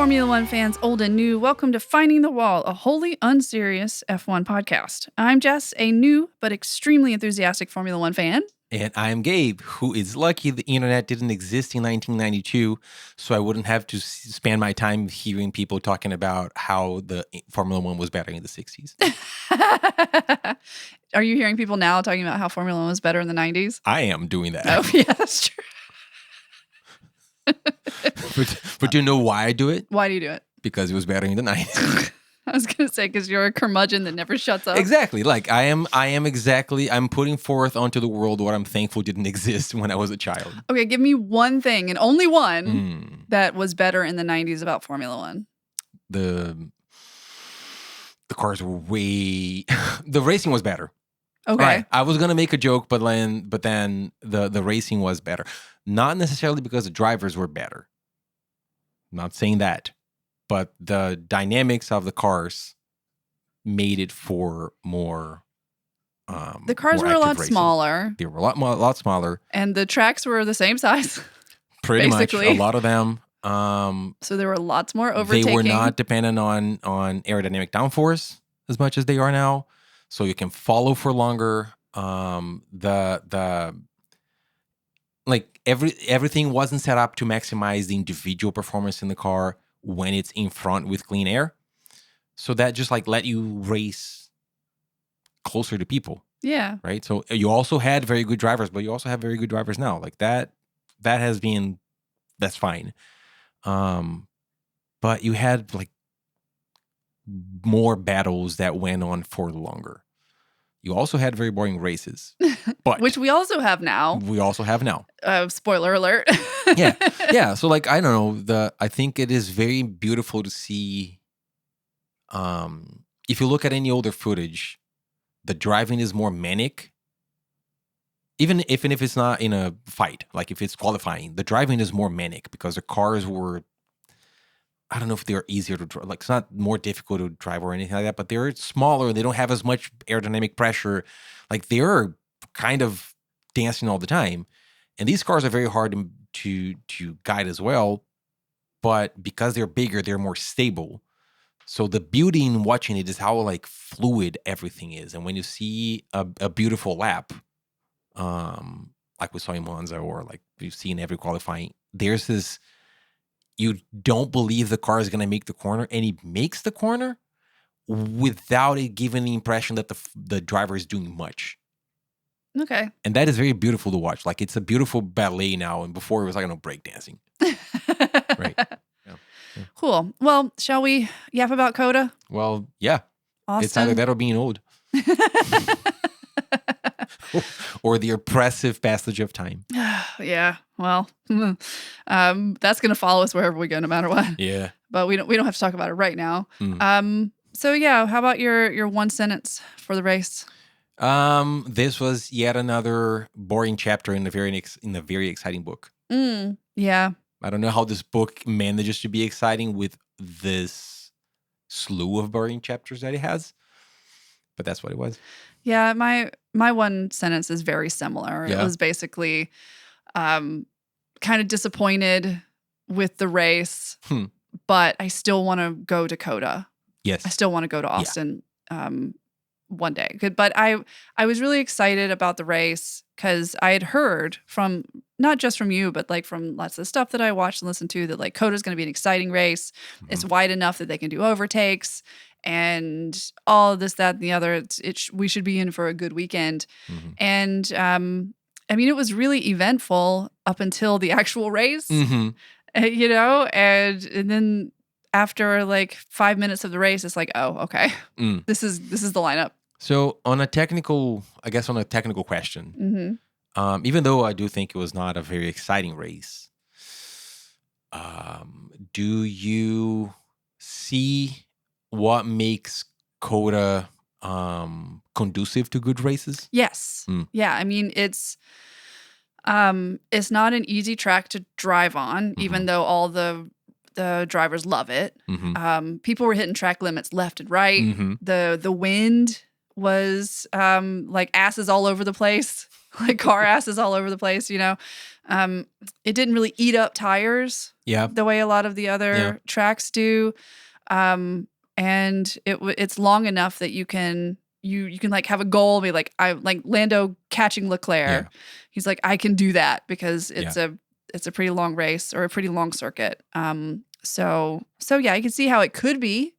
Formula One fans, old and new, welcome to Finding the Wall, a wholly unserious F1 podcast. I'm Jess, a new but extremely enthusiastic Formula One fan. And I'm Gabe, who is lucky the internet didn't exist in 1992, so I wouldn't have to spend my time hearing people talking about how the Formula One was better in the 60s. Are you hearing people now talking about how Formula One was better in the 90s? I am doing that. Oh, yeah, that's true. But do you know why I do it? Why do you do it? Because it was better in the 90s. I was going to say, because you're a curmudgeon that never shuts up. Exactly. Like I'm putting forth onto the world what I'm thankful didn't exist when I was a child. Okay, give me one thing, and only one, that was better in the 90s about Formula One. The cars were way... the racing was better. Okay. Right. I was going to make a joke, but then the racing was better. Not necessarily because the drivers were better. I'm not saying that. But the dynamics of the cars made it for more the cars were a lot smaller. They were a lot smaller. And the tracks were the same size. Pretty much. A lot of them. So there were lots more overtaking. They were not dependent on aerodynamic downforce as much as they are now. So you can follow for longer. Everything wasn't set up to maximize the individual performance in the car when it's in front with clean air. So that just let you race closer to people. Yeah. Right. So you also had very good drivers, but you also have very good drivers now. That's fine. But you had more battles that went on for longer. You also had very boring races, but which we also have now. Spoiler alert. yeah. So I don't know. I think it is very beautiful to see. If you look at any older footage, the driving is more manic. Even if it's not in a fight, if it's qualifying, the driving is more manic because the cars were. I don't know if they're easier to drive. It's not more difficult to drive or anything like that, but they're smaller. They don't have as much aerodynamic pressure. They're kind of dancing all the time. And these cars are very hard to guide as well. But because they're bigger, they're more stable. So the beauty in watching it is how fluid everything is. And when you see a beautiful lap, like we saw in Monza or we've seen every qualifying, there's this... You don't believe the car is going to make the corner, and he makes the corner without it giving the impression that the driver is doing much. Okay. And that is very beautiful to watch. It's a beautiful ballet now, and before it was breakdancing. Right. Yeah. Cool. Well, shall we yap about CotA? Well, yeah. Austin? It's either that or being old. Or the oppressive passage of time. Yeah, well, that's going to follow us wherever we go, no matter what. Yeah. But we don't have to talk about it right now. So yeah, how about your one sentence for the race? This was yet another boring chapter in the very exciting book. Yeah. I don't know how this book manages to be exciting with this slew of boring chapters that it has, but that's what it was. Yeah, my one sentence is very similar. Yeah. It was basically kind of disappointed with the race, but I still want to go to CotA. Yes. I still want to go to Austin one day. But I was really excited about the race because I had heard from, not just from you, but from lots of stuff that I watched and listened to, that CotA is going to be an exciting race. Mm-hmm. It's wide enough that they can do overtakes. And all of this, that, and the other, we should be in for a good weekend. Mm-hmm. And it was really eventful up until the actual race, and then after 5 minutes of the race, it's oh, okay, this is the lineup. So on a technical question, even though I do think it was not a very exciting race, do you see what makes CotA conducive to good races? Yes. Yeah. It's not an easy track to drive on, even though all the drivers love it. People were hitting track limits left and right. The wind was like asses all over the place, like car asses all over the place, you know. It didn't really eat up tires the way a lot of the other tracks do. And it's long enough that you can like have a goal, be like, I like Lando catching Leclerc. He's like, I can do that because it's a pretty long race or a pretty long circuit. So yeah, I can see how it could be.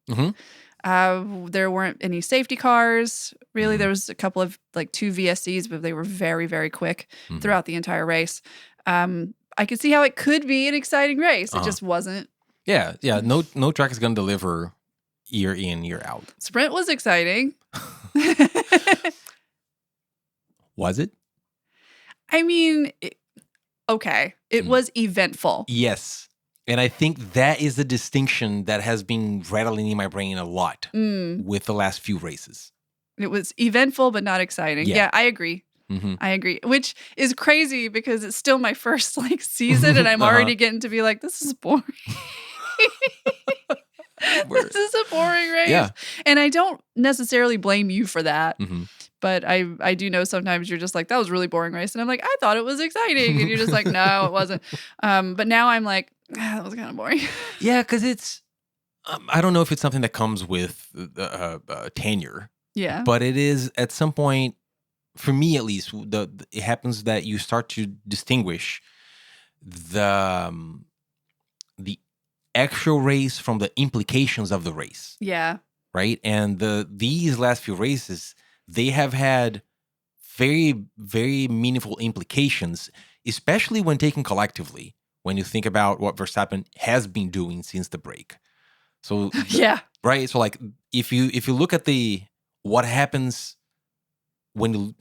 There weren't any safety cars. Really, there was a couple of like 2 VSCs, but they were very, very quick throughout the entire race. I could see how it could be an exciting race. It just wasn't. Yeah. No track is going to deliver year in, year out. Sprint was exciting. Was it? I mean, okay. It was eventful. Yes. And I think that is the distinction that has been rattling in my brain a lot with the last few races. It was eventful, but not exciting. Yeah, I agree. I agree. Which is crazy because it's still my first like season and I'm already getting to be like, this is boring. This is a boring race. Yeah. And I don't necessarily blame you for that. But I do know sometimes you're just like, that was a really boring race. And I'm like, I thought it was exciting. And you're just like, no, it wasn't. But now I'm like, that was kind of boring. Yeah, because it's, I don't know if it's something that comes with tenure. Yeah. But it is at some point, for me at least, it happens that you start to distinguish the actual race from the implications of the race. Yeah. Right? And these last few races, they have had very, very meaningful implications, especially when taken collectively, when you think about what Verstappen has been doing since the break. So right? So like if you look at what happens when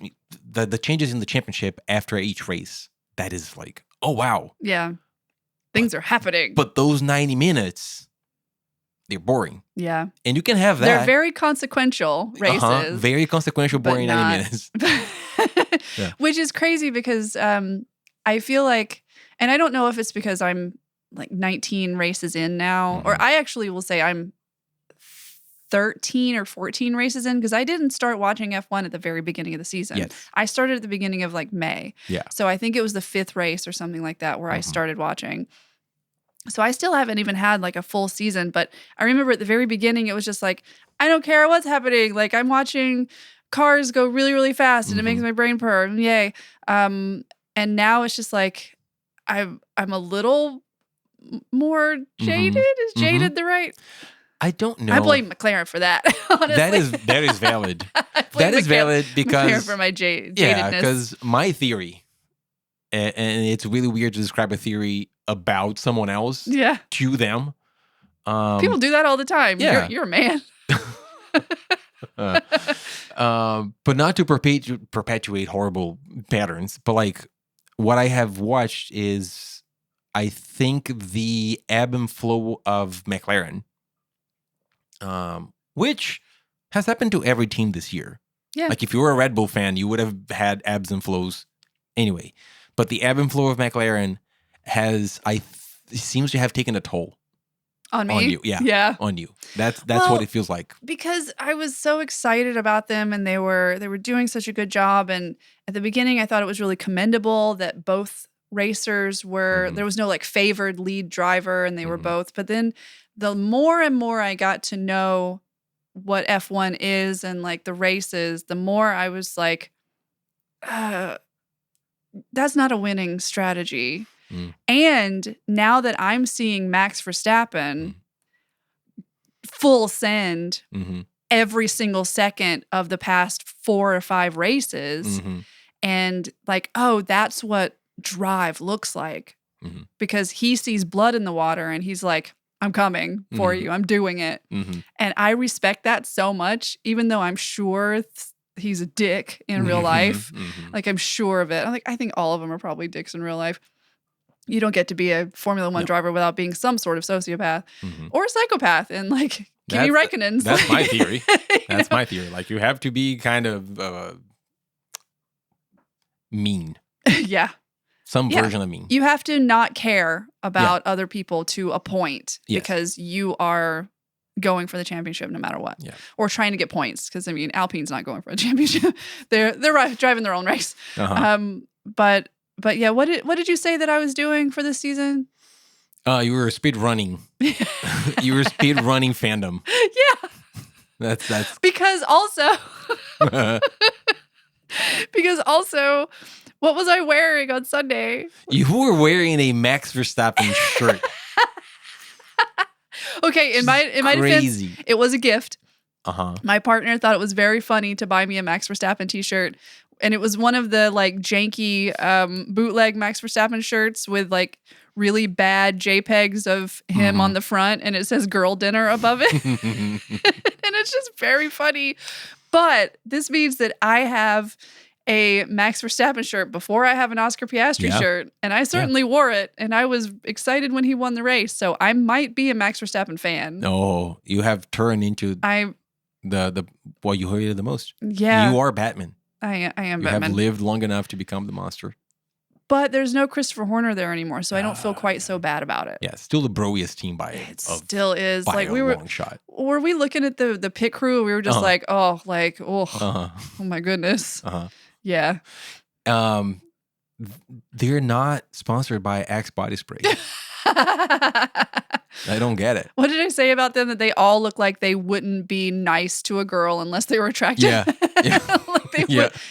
the changes in the championship after each race, that is like, oh wow. Yeah. Things are happening. But those 90 minutes, they're boring. Yeah. And you can have that. They're very consequential races. Very consequential, boring 90 minutes. Which is crazy because I feel like, and I don't know if it's because I'm like 19 races in now, or I actually will say I'm 13 or 14 races in because I didn't start watching F1 at the very beginning of the season. Yes. I started at the beginning of like May. Yeah. So I think it was the 5th race or something like that where I started watching. So I still haven't even had like a full season, but I remember at the very beginning, it was just like, I don't care what's happening. Like I'm watching cars go really, really fast and it makes my brain purr. Yay. And now it's just like, I'm a little more jaded. Is jaded the right? I don't know. I blame McLaren for that, honestly. That is valid. That is valid because McLaren for my jadedness. Yeah, because my theory, and it's really weird to describe a theory about someone else to them. People do that all the time. Yeah. You're a man. But not to perpetuate horrible patterns, but like what I have watched is, I think the ebb and flow of McLaren, which has happened to every team this year. Yeah. Like if you were a Red Bull fan, you would have had ebbs and flows anyway. But the ebb and flow of McLaren seems to have taken a toll. On me? On you. Yeah. On you. That's what it feels like. Because I was so excited about them and they were doing such a good job. And at the beginning, I thought it was really commendable that both racers were, there was no like favored lead driver and they were both. But then the more and more I got to know what F1 is and like the races, the more I was like, that's not a winning strategy. And now that I'm seeing Max Verstappen full send every single second of the past 4 or 5 races, and like, oh, that's what drive looks like, because he sees blood in the water and he's like, I'm coming for you. I'm doing it. And I respect that so much, even though I'm sure he's a dick in real life. Like, I'm sure of it. I think all of them are probably dicks in real life. You don't get to be a Formula One driver without being some sort of sociopath or a psychopath. And like Kimi Räikkönen's. That's my theory. That's my theory. Like you have to be kind of mean. Yeah. Some version of mean. You have to not care about other people to a point because you are going for the championship no matter what. Yeah. Or trying to get points. Because, I mean, Alpine's not going for a championship. They're driving their own race. But yeah, what did you say that I was doing for this season? You were speed running. You were speed running fandom. Yeah. That's because also what was I wearing on Sunday? You were wearing a Max Verstappen shirt. Okay, in my defense, it was a gift. My partner thought it was very funny to buy me a Max Verstappen t-shirt. And it was one of the like janky bootleg Max Verstappen shirts with like really bad JPEGs of him on the front, and it says "girl dinner" above it. And it's just very funny. But this means that I have a Max Verstappen shirt before I have an Oscar Piastri shirt, and I certainly wore it, and I was excited when he won the race. So I might be a Max Verstappen fan. Oh, you have turned into the what you hated the most. Yeah, you are Batman. I am you Batman. You have lived long enough to become the monster. But there's no Christopher Horner there anymore, so I don't feel quite so bad about it. Yeah, still the broiest team by it still is. By like a we were long shot. Were we looking at the pit crew? We were just oh my goodness. Yeah. They're not sponsored by Axe Body Spray. I don't get it. What did I say about them? That they all look like they wouldn't be nice to a girl unless they were attractive. Yeah. Like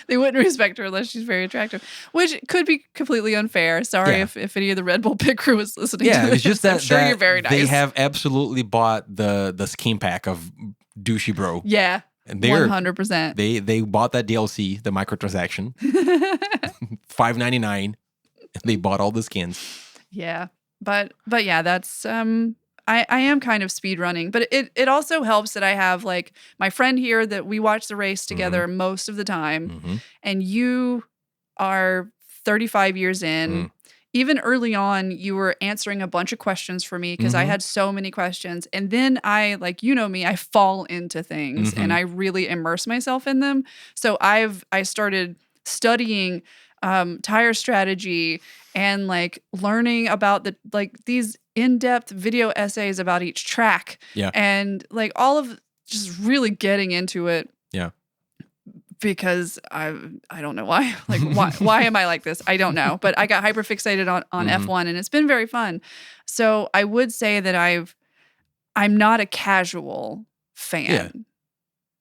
they wouldn't respect her unless she's very attractive, which could be completely unfair. Sorry if any of the Red Bull pit crew was listening to this. It's just that, I'm sure you're very nice. They have absolutely bought the skin pack of douchey bro. Yeah. And they're 100%. They bought that DLC, the microtransaction, $5.99, and they bought all the skins. Yeah, but yeah, that's I am kind of speed running, but it also helps that I have like my friend here that we watch the race together most of the time, and you are 35 years in. Even early on, you were answering a bunch of questions for me because I had so many questions. And then I, like, you know me, I fall into things and I really immerse myself in them. So I started studying tire strategy and like learning about these in-depth video essays about each track. Yeah. And like all of just really getting into it. Yeah. Because I don't know why. Like, why am I like this? I don't know. But I got hyper fixated on F1 and it's been very fun. So I would say that I'm not a casual fan.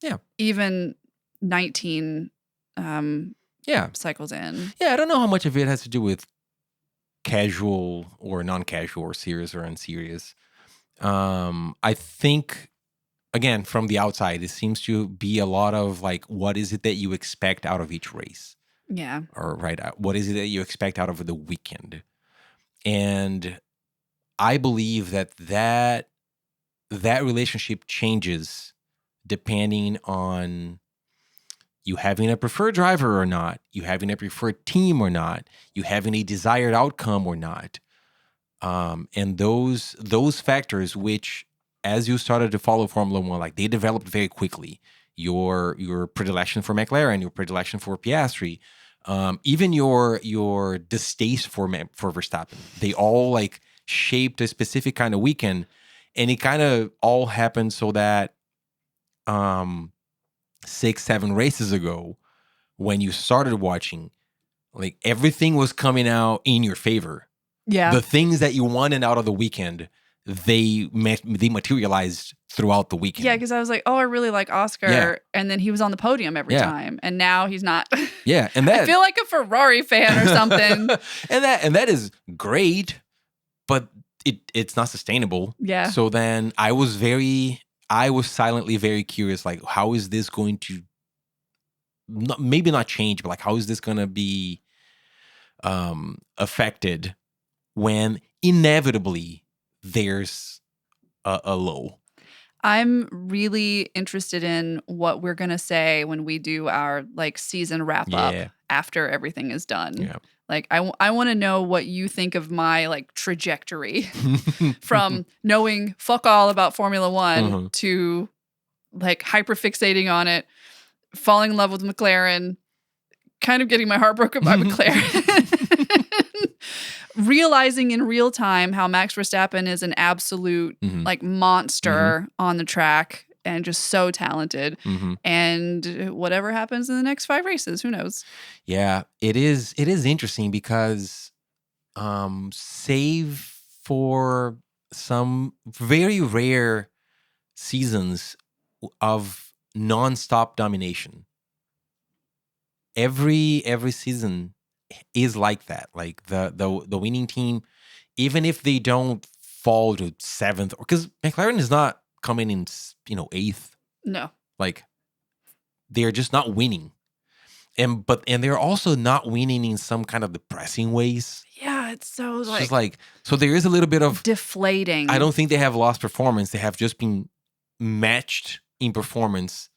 Yeah. Even 19 cycles in. Yeah, I don't know how much of it has to do with casual or non-casual or serious or unserious. I think, again, from the outside, it seems to be a lot of like, what is it that you expect out of each race? Yeah. Or what is it that you expect out of the weekend? And I believe that relationship changes depending on you having a preferred driver or not, you having a preferred team or not, you having a desired outcome or not. And those factors, which as you started to follow Formula One, like they developed very quickly. Your predilection for McLaren, your predilection for Piastri, even your distaste for Verstappen, they all like shaped a specific kind of weekend, and it kind of all happened so that 6-7 races ago, when you started watching, like everything was coming out in your favor. Yeah, the things that you wanted out of the weekend, they materialized throughout the weekend. Yeah, because I was like, oh, I really like Oscar. And then he was on the podium every time. And now he's not. Yeah. And that, I feel like a Ferrari fan or something. and that is great, but it's not sustainable. Yeah. So then I was silently very curious, like, how is this going to maybe not change, but like, how is this going to be affected when inevitably there's a low? I'm really interested in what we're going to say when we do our like season wrap up after everything is done. Yeah. Like I want to know what you think of my like trajectory from knowing fuck all about Formula One to like hyper fixating on it, falling in love with McLaren, kind of getting my heart broken by McLaren. realizing in real time how Max Verstappen is an absolute like monster on the track and just so talented. And whatever happens in the next 5 races, who knows? Yeah, it is interesting because save for some very rare seasons of non-stop domination, every season is like that. Like the winning team, even if they don't fall to 7th, because McLaren is not coming in 8th. No. Like, they're just not winning. And they're also not winning in some kind of depressing ways. Yeah, it's so It's just like, so there is a little bit of deflating. I don't think they have lost performance. They have just been matched in performance,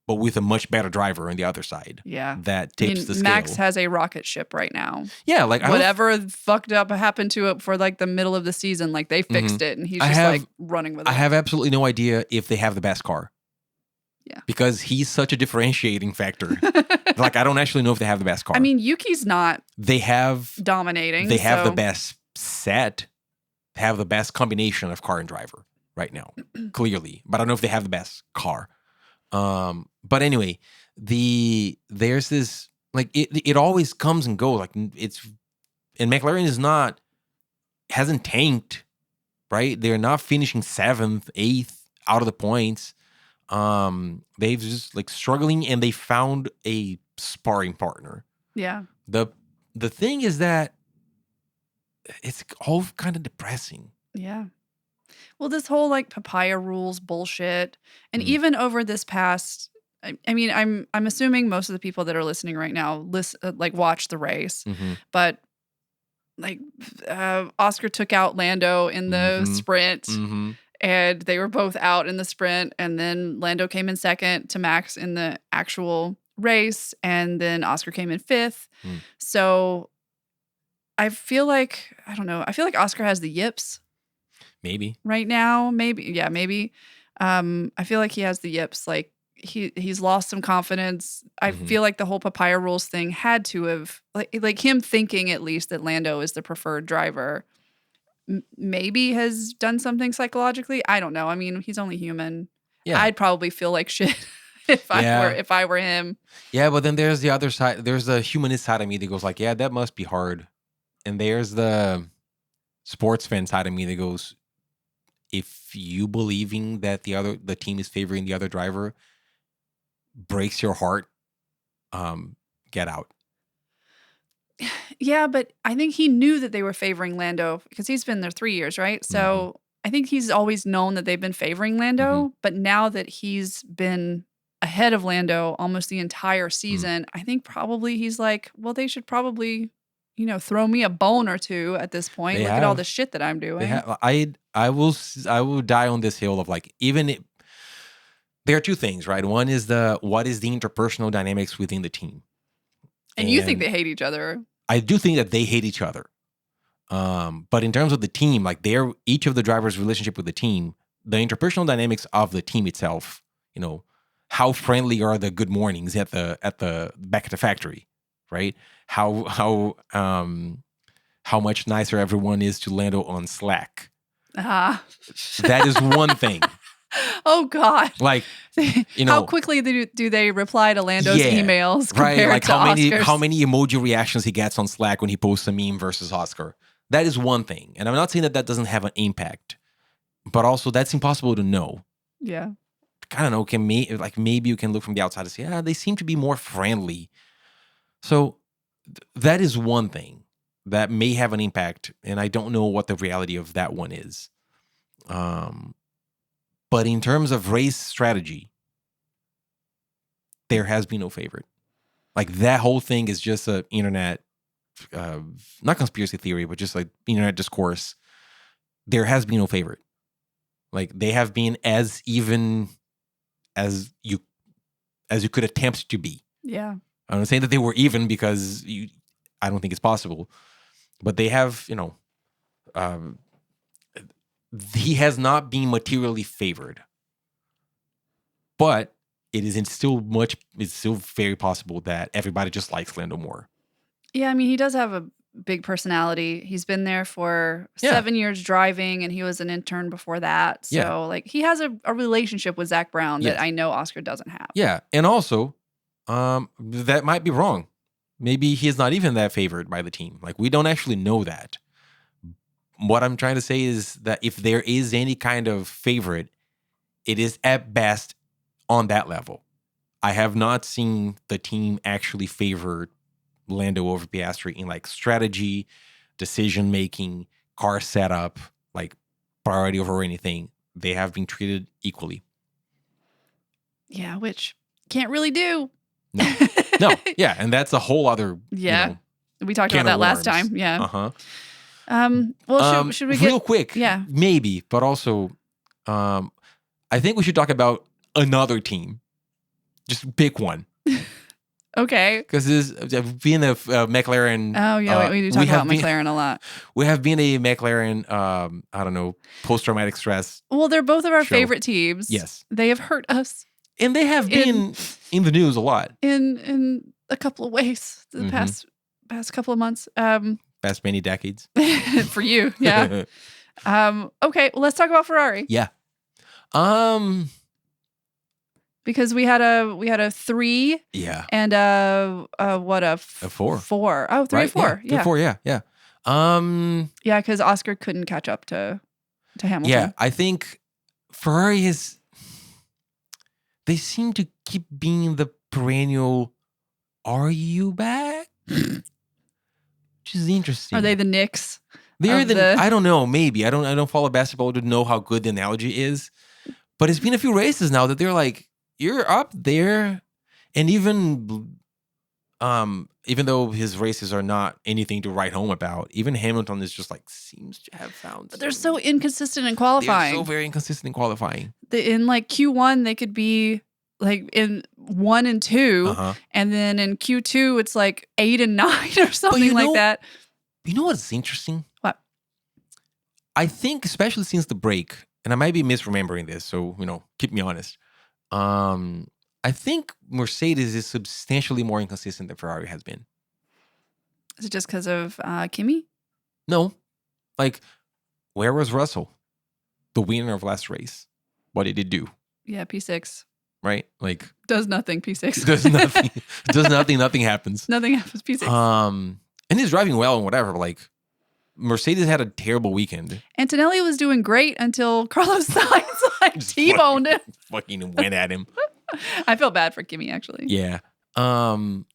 but with a much better driver on the other side. Yeah. That tips the scale. Max has a rocket ship right now. Yeah, like whatever fucked up happened to it for like the middle of the season, like they fixed it and he's just like running with it. I have absolutely no idea if they have the best car. Yeah. Because he's such a differentiating factor. Like, I don't actually know if they have the best car. I mean, Yuki's not dominating. They have the best set. They have the best combination of car and driver right now, clearly. But I don't know if they have the best car. But anyway, there's this, like, it always comes and goes. Like, and McLaren hasn't tanked, right? They're not finishing 7th, 8th out of the points. They've just like struggling, and they found a sparring partner. Yeah. The thing is that it's all kind of depressing. Yeah. Well, this whole like papaya rules bullshit, and even over this past, I mean, I'm assuming most of the people that are listening right now watch the race, but like Oscar took out Lando in the sprint. And they were both out in the sprint. And then Lando came in 2nd to Max in the actual race. And then Oscar came in 5th. So I feel like, I don't know. I feel like Oscar has the yips. Maybe. Right now. Maybe. Yeah, maybe. I feel like he has the yips. Like he's lost some confidence. I feel like the whole papaya rules thing had to have, like him thinking at least that Lando is the preferred driver. Maybe has done something psychologically. I don't know. I mean, he's only human. Yeah. I'd probably feel like shit if I were him. Yeah, but then there's the other side. There's the humanist side of me that goes like, yeah, that must be hard. And there's the sports fan side of me that goes, if you believing that the team is favoring the other driver breaks your heart, get out. Yeah, but I think he knew that they were favoring Lando because he's been there 3 years, right? So I think he's always known that they've been favoring Lando. But now that he's been ahead of Lando almost the entire season, I think probably he's like, well, they should probably, throw me a bone or two at this point. Look at all the shit that I'm doing. I will die on this hill of like, there are two things, right? One is what is the interpersonal dynamics within the team? And you think they hate each other? I do think that they hate each other. But in terms of the team, like each of the drivers' relationship with the team, the interpersonal dynamics of the team itself, how friendly are the good mornings at the back at the factory, right? How much nicer everyone is to Lando on Slack. That is one thing. Oh God! Like, how quickly do they reply to Lando's emails? Right? Like how many emoji reactions he gets on Slack when he posts a meme versus Oscar. That is one thing, and I'm not saying that doesn't have an impact, but also that's impossible to know. Yeah, I don't know. Maybe you can look from the outside and say, they seem to be more friendly. So that is one thing that may have an impact, and I don't know what the reality of that one is. But in terms of race strategy, there has been no favorite. Like, that whole thing is just an internet, not conspiracy theory, but just like internet discourse. There has been no favorite. Like, they have been as even as you could attempt to be. Yeah. I'm not saying that they were even because I don't think it's possible. But they have, he has not been materially favored. But it's still very possible that everybody just likes Lando more. Yeah, I mean, he does have a big personality. He's been there for Yeah. 7 years driving, and he was an intern before that. So Yeah. like he has a relationship with Zach Brown Yes. that I know Oscar doesn't have. Yeah. And also, that might be wrong. Maybe he's not even that favored by the team. Like, we don't actually know that. What I'm trying to say is that if there is any kind of favorite, it is at best on that level. I have not seen the team actually favor Lando over Piastri in like strategy, decision making, car setup, like priority over anything. They have been treated equally. Yeah, which can't really do. No, yeah, and that's a whole other. Yeah, we talked can about that of last worms. time. Yeah. Uh-huh. Well, should we get real quick? Yeah. Maybe, but also, I think we should talk about another team. Just pick one. Okay. Because being a McLaren. Oh yeah, we do talk about McLaren a lot. We have been a McLaren. I don't know, post-traumatic stress. Well, they're both of our show. favorite teams. Yes, they have hurt us, and they have been in the news a lot in a couple of ways the past couple of months. Past many decades. For you, yeah. Okay, well, let's talk about Ferrari. Yeah. Because we had a 3, yeah, and a 4. 4. Oh, 3 and 4. Yeah. 4, yeah. Yeah, because Oscar couldn't catch up to Hamilton. Yeah, I think Ferrari is. They seem to keep being the perennial. Are you back? Which is interesting. Are they the Knicks? They're I don't know. Maybe I don't follow basketball to know how good the analogy is, but it's been a few races now that they're like, you're up there, and even though his races are not anything to write home about, even Hamilton is just like seems to have found. But they're so inconsistent in qualifying. They're so very inconsistent in qualifying. In like Q1, they could be like in 1 and 2, and then in Q2, it's like 8 and 9 or something like that. You know what's interesting? What? I think, especially since the break, and I might be misremembering this, so keep me honest. I think Mercedes is substantially more inconsistent than Ferrari has been. Is it just because of Kimi? No. Like, where was Russell? The winner of last race. What did he do? Yeah, P6. Right? Like, does nothing, P6. Does nothing. Does nothing, nothing happens. Nothing happens, P6. And he's driving well and whatever, but like, Mercedes had a terrible weekend. Antonelli was doing great until Carlos Sainz like T-boned him. Fucking went at him. I feel bad for Kimi, actually. Yeah. And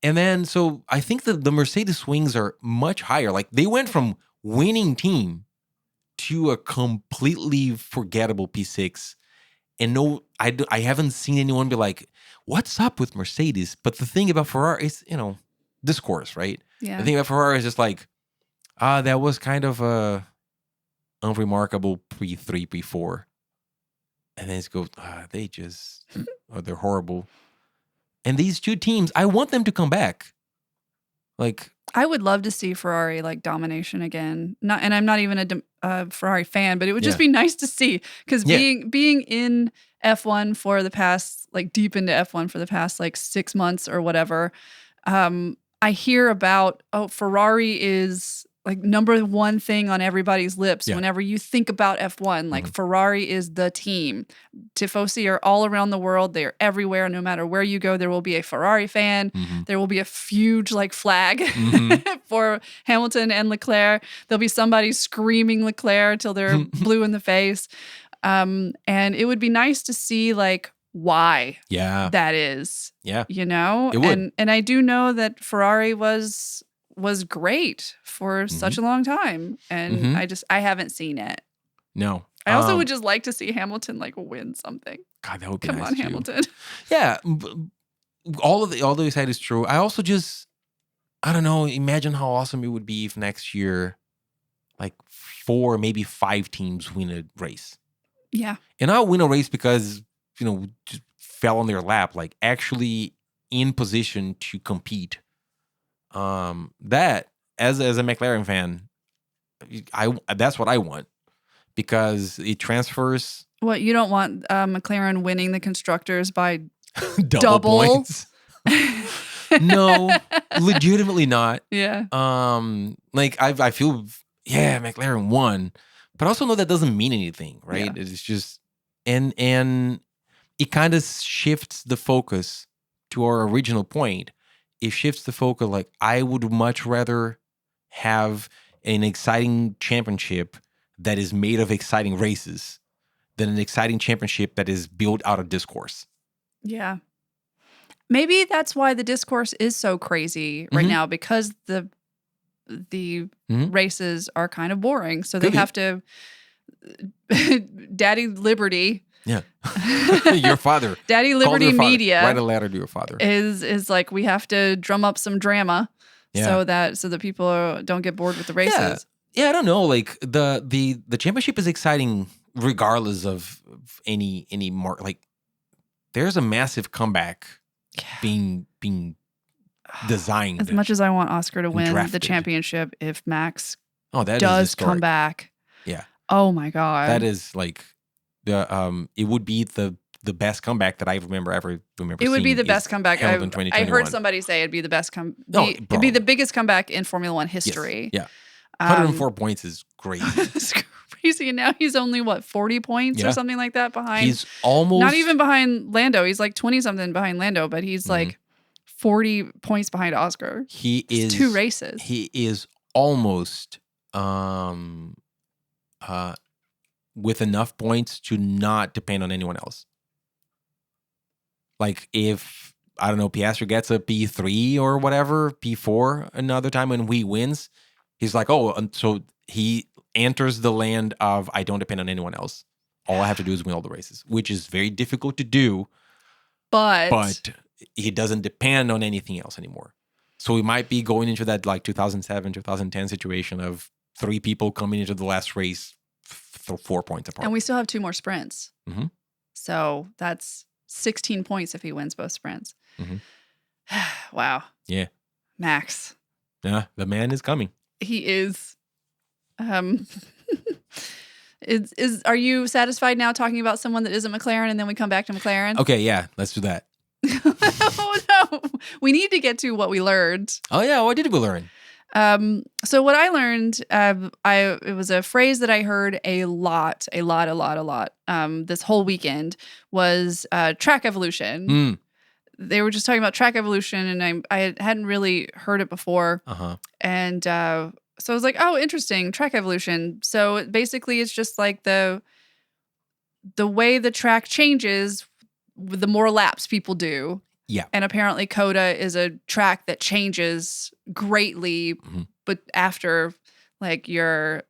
then, so I think the Mercedes swings are much higher. Like, they went from winning team to a completely forgettable P6. And no, I haven't seen anyone be like, what's up with Mercedes? But the thing about Ferrari is, discourse, right? Yeah. The thing about Ferrari is just like, that was kind of a unremarkable P3, P4. And then it goes, they're horrible. And these two teams, I want them to come back. Like, I would love to see Ferrari like domination again. And I'm not even a Ferrari fan, but it would just be nice to see, because being in F1 for the past, like deep into F1 for the past like 6 months or whatever, I hear about, Ferrari is like number one thing on everybody's lips whenever you think about F1. Like, Ferrari is the team. Tifosi are all around the world. They're everywhere. No matter where you go, there will be a Ferrari fan. There will be a huge like flag for Hamilton and Leclerc. There'll be somebody screaming Leclerc till they're blue in the face. And it would be nice to see like why that is. Yeah. It would. And I do know that Ferrari was great for such a long time, and I haven't seen it. No. I also would just like to see Hamilton like win something. God, that would be Come nice on, too. Hamilton. Yeah, all that you said is true. I also I don't know, imagine how awesome it would be if next year like 4, maybe 5 teams win a race. Yeah. And I'll win a race because, just fell on their lap, like actually in position to compete. That as a McLaren fan, that's what I want, because it transfers. What, you don't want McLaren winning the constructors by double points? No, legitimately not. Yeah. Like I feel, yeah, McLaren won, but I also know that doesn't mean anything, right? Yeah. It's just, and it kind of shifts the focus to our original point. It shifts the focus. Like, I would much rather have an exciting championship that is made of exciting races than an exciting championship that is built out of discourse. Yeah. Maybe that's why the discourse is so crazy right now, because the races are kind of boring. So they have to Daddy Liberty. Yeah. Your father. Daddy Liberty your father. Media. Write a letter to your father. Is like, we have to drum up some drama so that people don't get bored with the races. Yeah, I don't know. Like the championship is exciting regardless of any mark. Like, there's a massive comeback being designed. As much as I want Oscar to win drafted. the championship, if Max that does come back, oh my god, that is like the it would be the best comeback that I remember It would be the best comeback. I heard somebody say it'd be the best it'd be the biggest comeback in Formula One history. Yes. Yeah, 104 points is crazy. It's crazy. And now he's only 40 points or something like that behind. He's almost not even behind Lando. He's like 20 something behind Lando, but he's like 40 points behind Oscar. He is 2 races. He is almost with enough points to not depend on anyone else. Like, if, I don't know, Piastri gets a P3 or whatever, P4 another time and he wins, he's like, so he enters the land of, I don't depend on anyone else. All I have to do is win all the races, which is very difficult to do. But he doesn't depend on anything else anymore. So we might be going into that like 2007, 2010 situation of 3 people coming into the last race 4 points apart. And we still have 2 more sprints. Mm-hmm. So that's 16 points if he wins both sprints. Mm-hmm. Wow. Yeah. Max. Yeah, the man is coming. He is. Are you satisfied now talking about someone that isn't McLaren, and then we come back to McLaren? Okay, yeah, let's do that. Oh no, we need to get to what we learned. Oh yeah, what did we learn? So what I learned, it was a phrase that I heard a lot, this whole weekend was track evolution. They were just talking about track evolution, and I hadn't really heard it before. And so I was like, oh, interesting, track evolution. So basically, it's just like the way the track changes, the more laps people do. Yeah. And apparently CotA is a track that changes greatly, but after like your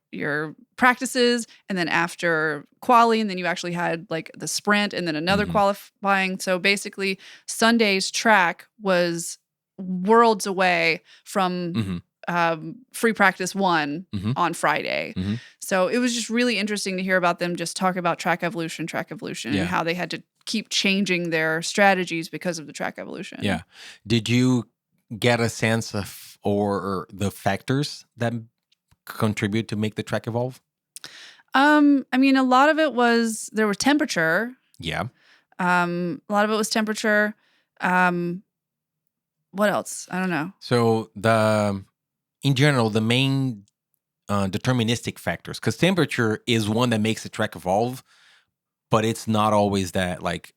practices, and then after quali, and then you actually had like the sprint and then another qualifying. So basically Sunday's track was worlds away from free practice 1 on Friday. So it was just really interesting to hear about them just talk about track evolution and how they had to keep changing their strategies because of the track evolution. Yeah. Did you get a sense of or the factors that contribute to make the track evolve? I mean, a lot of it was there was temperature. Yeah. A lot of it was temperature. What else? I don't know. So in general, the main deterministic factors, because temperature is one that makes the track evolve, but it's not always that, like,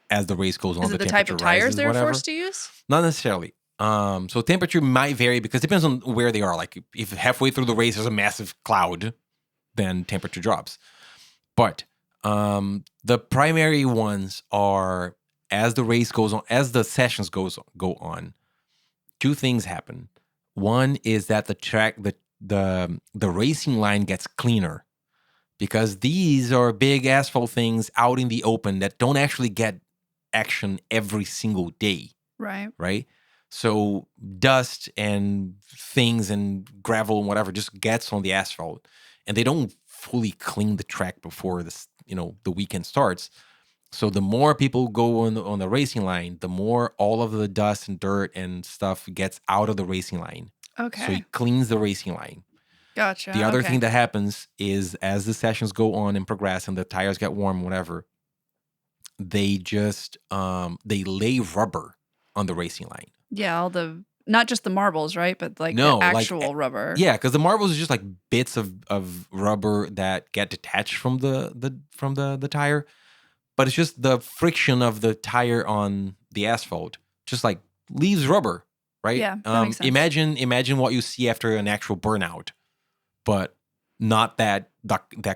as the race goes on, is it the type of tires they're forced to use? Not necessarily. So temperature might vary because it depends on where they are. Like, if halfway through the race there's a massive cloud, then temperature drops. But the primary ones are as the race goes on, as the sessions go on, 2 things happen. One is that the track, the racing line gets cleaner, because these are big asphalt things out in the open that don't actually get action every single day. Right? So dust and things and gravel and whatever just gets on the asphalt, and they don't fully clean the track before the weekend starts. So the more people go on the racing line, the more all of the dust and dirt and stuff gets out of the racing line. Okay. So it cleans the racing line. Gotcha. The other thing that happens is, as the sessions go on and progress and the tires get warm, whatever, they just they lay rubber on the racing line. Yeah, all the not just the marbles, right? But like No, the like, actual rubber. Yeah, because the marbles is just like bits of rubber that get detached from the tire, but it's just the friction of the tire on the asphalt, just like leaves rubber, right? Yeah, that makes sense. Imagine what you see after an actual burnout, but not that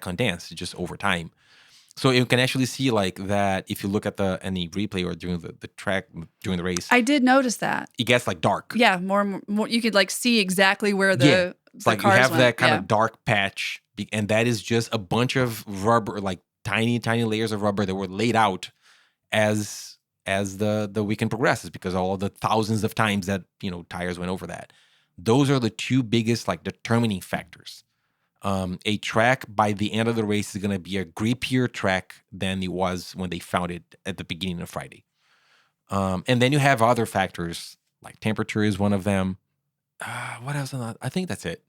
condensed, just over time. So you can actually see like that if you look at any replay or during the track during the race, I did notice that. it gets like dark. Yeah, more. You could like see exactly where the It's the like you cars have went. that kind of dark patch, and that is just a bunch of rubber, like tiny layers of rubber that were laid out as the weekend progresses, because all of the thousands of times that tires went over that. Those are the two biggest like determining factors. A track by the end of the race is going to be a grippier track than it was when they found it at the beginning of Friday. And then you have other factors, like temperature is one of them. What else? I think that's it.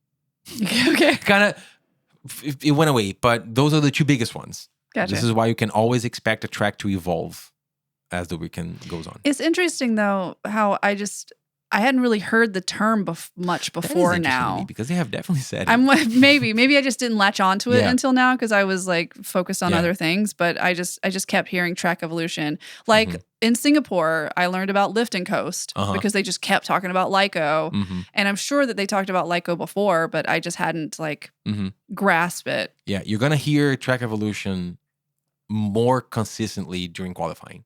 Okay. Kind of, it went away, but those are the two biggest ones. Gotcha. This is why you can always expect a track to evolve as the weekend goes on. It's interesting though how I hadn't really heard the term much before now, because they have definitely said it. Maybe I just didn't latch onto it until now because I was like focused on other things. But I just kept hearing track evolution. Like in Singapore, I learned about lift and coast because they just kept talking about Lyco, and I'm sure that they talked about Lyco before, but I just hadn't like grasped it. Yeah, you're gonna hear track evolution more consistently during qualifying.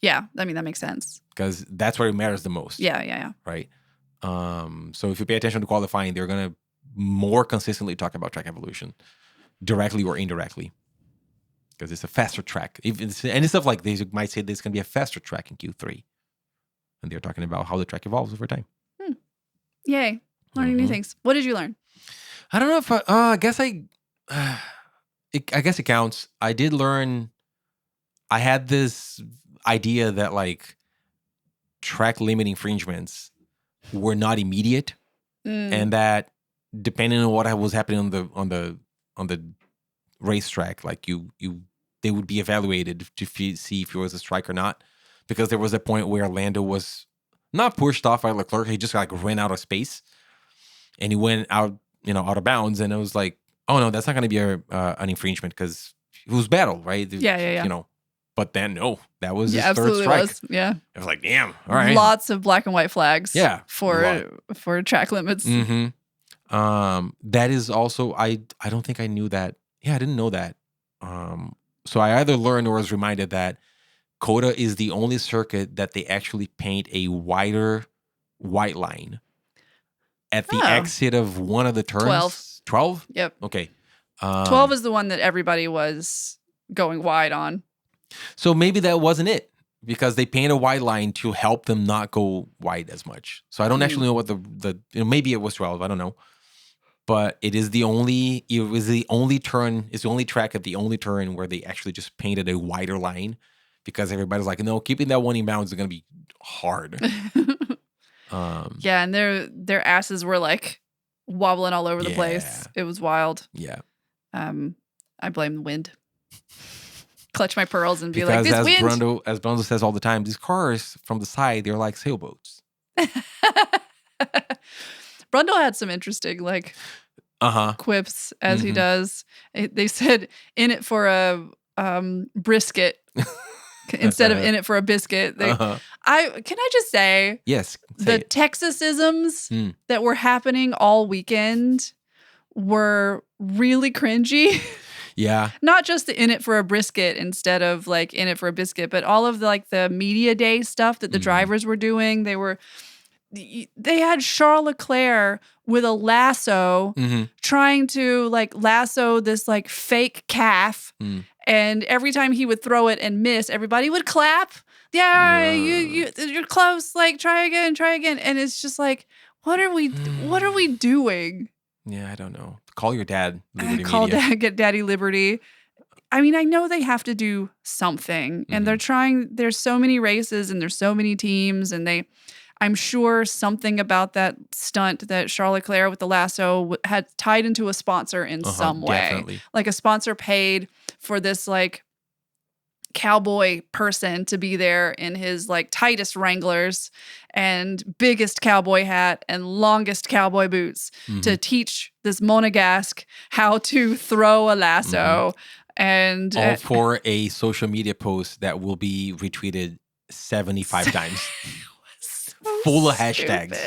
Yeah, I mean that makes sense because that's where it matters the most. Yeah. Right. So if you pay attention to qualifying, they're gonna more consistently talk about track evolution, directly or indirectly, because it's a faster track. And stuff like this, you might say there's gonna be a faster track in Q3, and they're talking about how the track evolves over time. Yay! Learning new things. What did you learn? I don't know if I guess I guess it counts. I did learn. I had this idea that like track limit infringements were not immediate, and that depending on what was happening on the racetrack, like they would be evaluated to see if it was a strike or not. Because there was a point where Lando was not pushed off by Leclerc; he just like ran out of space, and he went out out of bounds, and it was like, oh no, that's not going to be an infringement because it was battle, right? Yeah. But then no, that was his absolutely third strike. Was. Yeah, it was like, damn, all right. Lots of black and white flags. Yeah, for track limits. That is also I don't think I knew that. Yeah, I didn't know that. So I either learned or was reminded that CotA is the only circuit that they actually paint a wider white line at the exit of one of the turns. 12? Yep. Okay. 12 is the one that everybody was going wide on. So maybe that wasn't it, because they paint a wide line to help them not go wide as much. So I don't actually know what maybe it was 12. I don't know. But it was the only turn. It's the only track at the only turn where they actually just painted a wider line, because everybody's like, no, keeping that one in bounds is going to be hard. Yeah, and their asses were like wobbling all over the place. It was wild. Yeah. I blame the wind. Clutch my pearls and be because like, this wind. As Brando says all the time, these cars from the side, they're like sailboats. Brundle had some interesting like quips as he does. They said in it for a brisket instead of in it for a biscuit. Can I just say, yes, the Texasisms that were happening all weekend were really cringy. Yeah. Not just the in it for a brisket instead of like in it for a biscuit, but all of the media day stuff that the drivers were doing. They had Charles Leclerc with a lasso trying to like lasso this like fake calf. And every time he would throw it and miss, everybody would clap. Yeah, you're close. Like try again. And it's just like, what are we doing? Yeah, I don't know. Call your dad. Get Daddy Liberty. I mean, I know they have to do something, and they're trying. There's so many races, and there's so many teams, and I'm sure something about that stunt that Charles Leclerc with the lasso had tied into a sponsor in some way. Definitely. Like a sponsor paid for this like cowboy person to be there in his like tightest Wranglers and biggest cowboy hat and longest cowboy boots to teach this Monegasque how to throw a lasso. And all for a social media post that will be retweeted 75 times. Full of hashtags.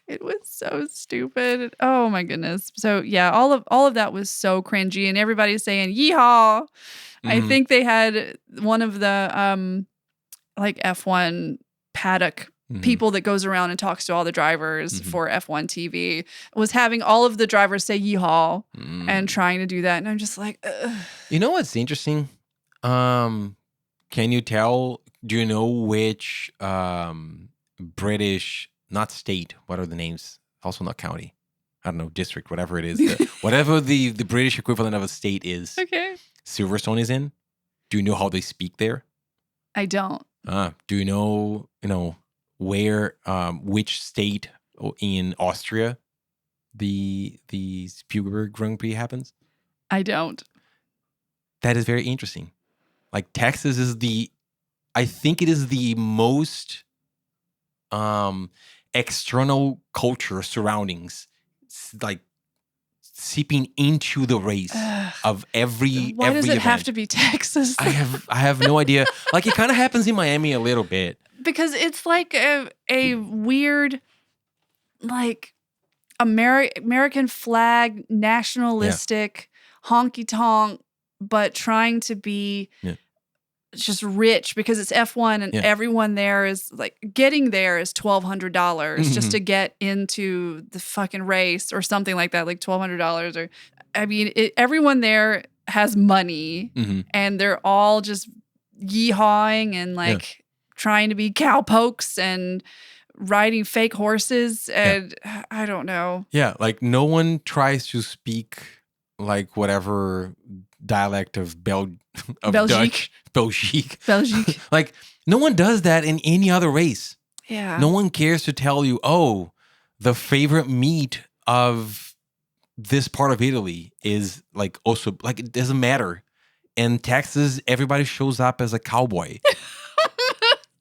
It was so stupid. Oh my goodness. So yeah, all of that was so cringy, and everybody's saying yeehaw. I think they had one of the like F1 paddock people that goes around and talks to all the drivers for F1 TV was having all of the drivers say yeehaw and trying to do that, and I'm just like, ugh. You know what's interesting? Can you tell? Do you know which British, not state, what are the names? Also not county. I don't know, district, whatever it is. Whatever the British equivalent of a state is. Okay. Silverstone is in. Do you know how they speak there? I don't. Do you know where, which state in Austria the Spielberg Grand Prix happens? I don't. That is very interesting. Like Texas is I think it is the most external culture surroundings, like seeping into the race of every. Why does it event. have to be Texas? I have no idea. Like it kind of happens in Miami a little bit because it's like a weird, like American flag nationalistic honky tonk, but trying to be. Yeah. Just rich because it's F1 and everyone there is like getting there is $1,200 just to get into the fucking race or something like that, like $1,200 or I mean, everyone there has money and they're all just yeehawing and like trying to be cowpokes and riding fake horses and I don't know. Yeah, like no one tries to speak like whatever dialect of Belgique. Dutch, Belgique. Like no one does that in any other race. Yeah. No one cares to tell you, oh, the favorite meat of this part of Italy is like also like it doesn't matter. In Texas, everybody shows up as a cowboy.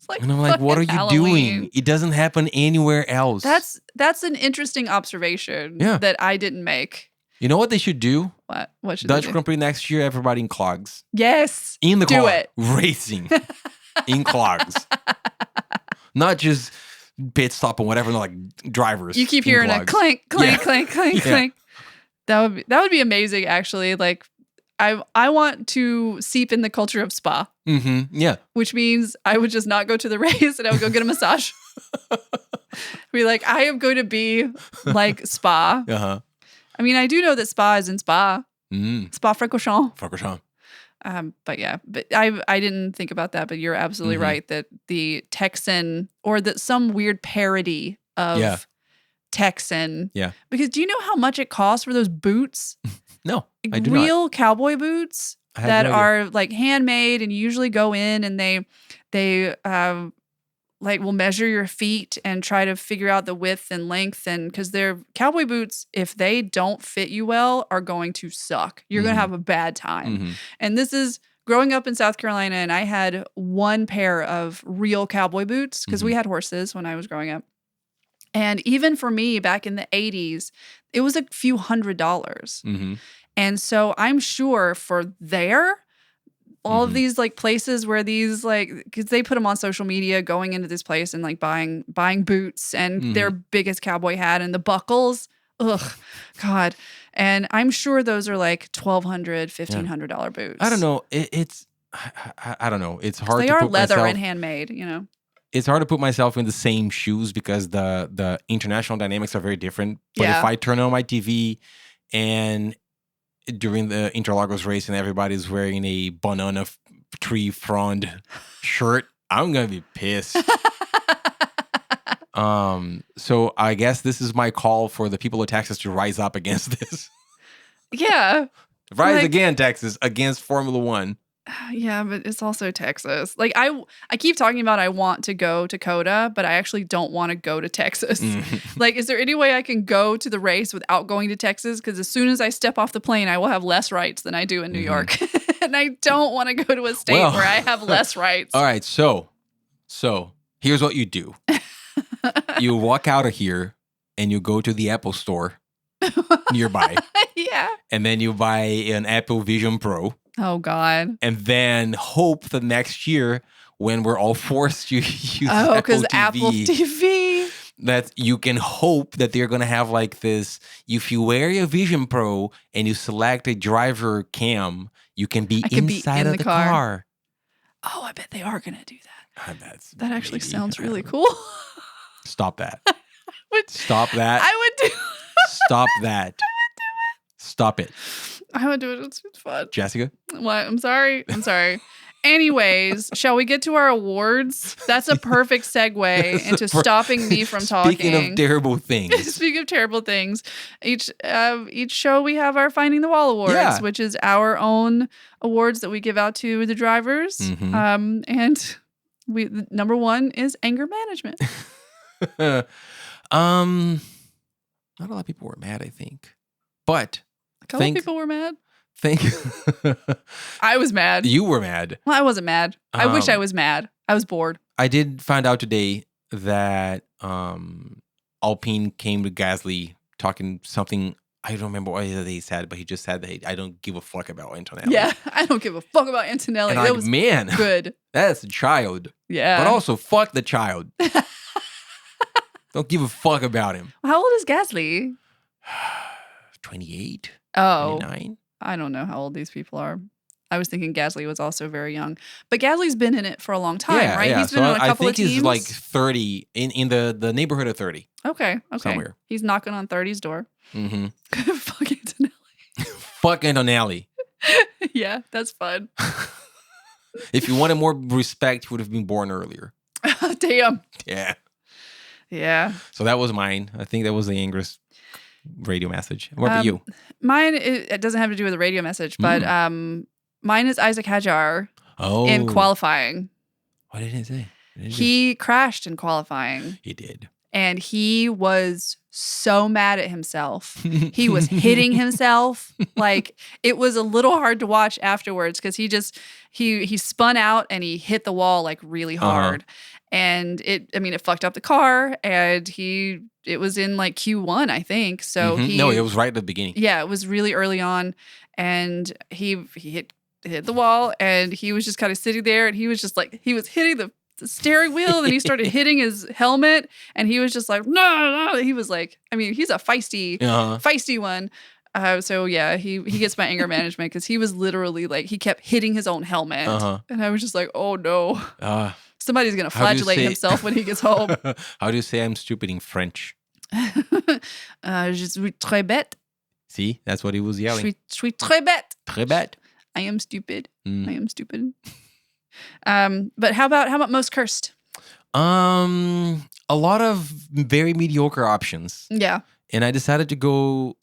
Like and I'm like, what are you doing? It doesn't happen anywhere else. That's an interesting observation that I didn't make. You know what they should do? What should Dutch they do? Grand Prix next year, everybody in clogs. Yes. In the car. Do it. Racing. In clogs. Not just pit stop and whatever, like drivers. You keep hearing a clink, clink, clink, clink, clink. That would be amazing, actually. Like I want to seep in the culture of Spa. Yeah. Which means I would just not go to the race and I would go get a massage. Be like, I am going to be like Spa. Uh-huh. I mean, I do know that Spa is in Spa. Spa-Francorchamps. But yeah, but I didn't think about that, but you're absolutely right that the Texan or that some weird parody of Texan. Yeah. Because do you know how much it costs for those boots? No, I do Real not. Cowboy boots that are like handmade and you usually go in and they like will measure your feet and try to figure out the width and length, and because they're cowboy boots, if they don't fit you well, are going to suck. You're going to have a bad time. And this is growing up in South Carolina, and I had one pair of real cowboy boots because we had horses when I was growing up. And even for me back in the 80s, it was a few $100s. And so I'm sure for all of these like places where these like, because they put them on social media going into this place and like buying boots and their biggest cowboy hat and the buckles. Ugh, God. And I'm sure those are like $1,200, $1,500 boots. I don't know. I don't know. It's hard. They to are put leather myself, and handmade, you know. It's hard to put myself in the same shoes because the international dynamics are very different. But if I turn on my TV and during the Interlagos race and everybody's wearing a banana tree frond shirt, I'm gonna be pissed. So I guess this is my call for the people of Texas to rise up against this. Yeah. Rise again, Texas, against Formula One. Yeah, but it's also Texas. Like I keep talking about I want to go to CotA, but I actually don't want to go to Texas. Like, is there any way I can go to the race without going to Texas? Because as soon as I step off the plane, I will have less rights than I do in New York. and I don't want to go to a state Well, where I have less rights. All right, so here's what you do. You walk out of here and you go to the Apple store nearby. Yeah. And then you buy an Apple Vision Pro. Oh, God. And then hope the next year when we're all forced to use because Apple TV. That you can hope that they're going to have like this. If you wear your Vision Pro and you select a driver cam, you can be inside of the car. Oh, I bet they are going to do that. That actually maybe, sounds really cool. Stop that. Stop that. I would do Stop that. Stop it. I would do it. It's fun. Jessica? What? I'm sorry. Anyways, shall we get to our awards? That's a perfect segue into stopping me from talking. Speaking of terrible things. Speaking of terrible things, each show we have our Finding the Wall Awards, which is our own awards that we give out to the drivers. Mm-hmm. And number one is anger management. Not a lot of people were mad, I think. But a couple of people were mad. I was mad. You were mad. Well, I wasn't mad. I wish I was mad. I was bored. I did find out today that Alpine came to Gasly talking something. I don't remember what he said, but he just said that I don't give a fuck about Antonelli. Yeah, I don't give a fuck about Antonelli. And that was good. That's a child. Yeah. But also, fuck the child. Don't give a fuck about him. How old is Gasly? 28? Oh. 29? I don't know how old these people are. I was thinking Gasly was also very young. But Gasly's been in it for a long time, right? Yeah. He's been in a couple of teams. I think he's like 30, in the neighborhood of 30. Okay. Somewhere. He's knocking on 30's door. Mm-hmm. Fuck Antonelli. Fuck Antonelli. Yeah, that's fun. If you wanted more respect, you would have been born earlier. Damn. Yeah. Yeah. So that was mine. I think that was the angriest radio message. What about you? Mine, it doesn't have to do with the radio message, but mine is Isaac Hadjar in qualifying. What did he say? He crashed in qualifying. He did. And he was so mad at himself. He was hitting himself. Like, it was a little hard to watch afterwards because he spun out and he hit the wall like really hard. And it fucked up the car, and it was in like Q1, I think. So no, it was right at the beginning. Yeah, it was really early on, and he hit the wall, and he was just kind of sitting there, and he was just like, he was hitting the steering wheel, and he started hitting his helmet, and he was just like, no. He was like, he's a feisty one. So yeah, he gets my anger management because he was literally like, he kept hitting his own helmet, and I was just like, oh no. Somebody's going to flagellate himself when he gets home. How do you say I'm stupid in French? Je suis très bête. See, that's what he was yelling. Je suis très bête. Très bête. I am stupid. I am stupid. But how about most cursed? A lot of very mediocre options. Yeah. And I decided to go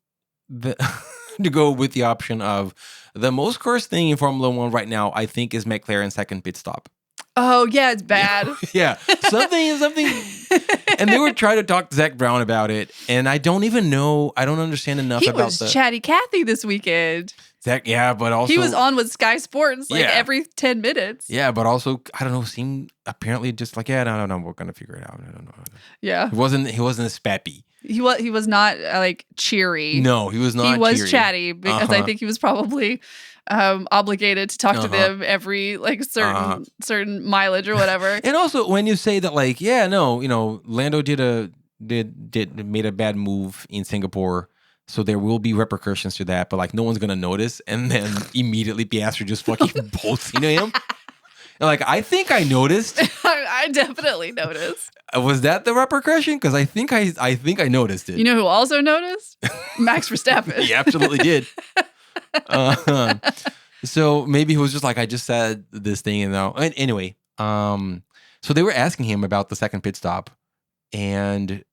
with the option of the most cursed thing in Formula One right now, I think, is McLaren's second pit stop. Oh, yeah, it's bad. Yeah. Something. And they were trying to talk to Zach Brown about it. And I don't even know. I don't understand enough about He was Chatty Cathy this weekend. Zach, yeah, but also. He was on with Sky Sports every 10 minutes. Yeah, but also, I don't know, seemed apparently just like, no, we're going to figure it out. I don't know. Yeah. He wasn't as peppy. He was not like cheery. No, he was not He was cheery. chatty because I think he was probably obligated to talk to them every like certain mileage or whatever. And also when you say that like, Lando made a bad move in Singapore, so there will be repercussions to that, but like no one's gonna notice, and then immediately Piastri just fucking bolts into him. And like, I think I noticed. I definitely noticed. Was that the repercussion? Because I think I noticed it. You know who also noticed? Max Verstappen. He absolutely did. So maybe he was just like, I just said this thing, and anyway. So they were asking him about the second pit stop, and